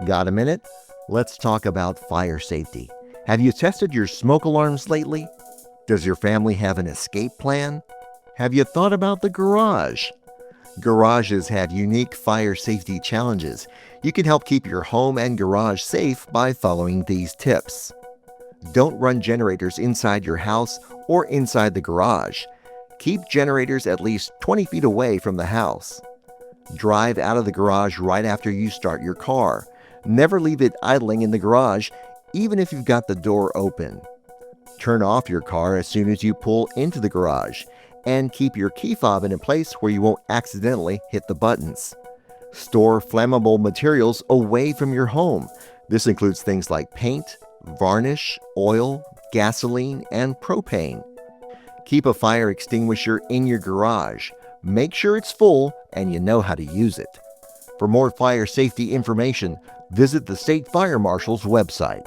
Got a minute? Let's talk about fire safety. Have you tested your smoke alarms lately? Does your family have an escape plan? Have you thought about the garage? Garages have unique fire safety challenges. You can help keep your home and garage safe by following these tips. Don't run generators inside your house or inside the garage. Keep generators at least 20 feet away from the house. Drive out of the garage right after you start your car. Never leave it idling in the garage, even if you've got the door open. Turn off your car as soon as you pull into the garage, and keep your key fob in a place where you won't accidentally hit the buttons. Store flammable materials away from your home. This includes things like paint, varnish, oil, gasoline, and propane. Keep a fire extinguisher in your garage. Make sure it's full and you know how to use it. For more fire safety information, visit the State Fire Marshal's website.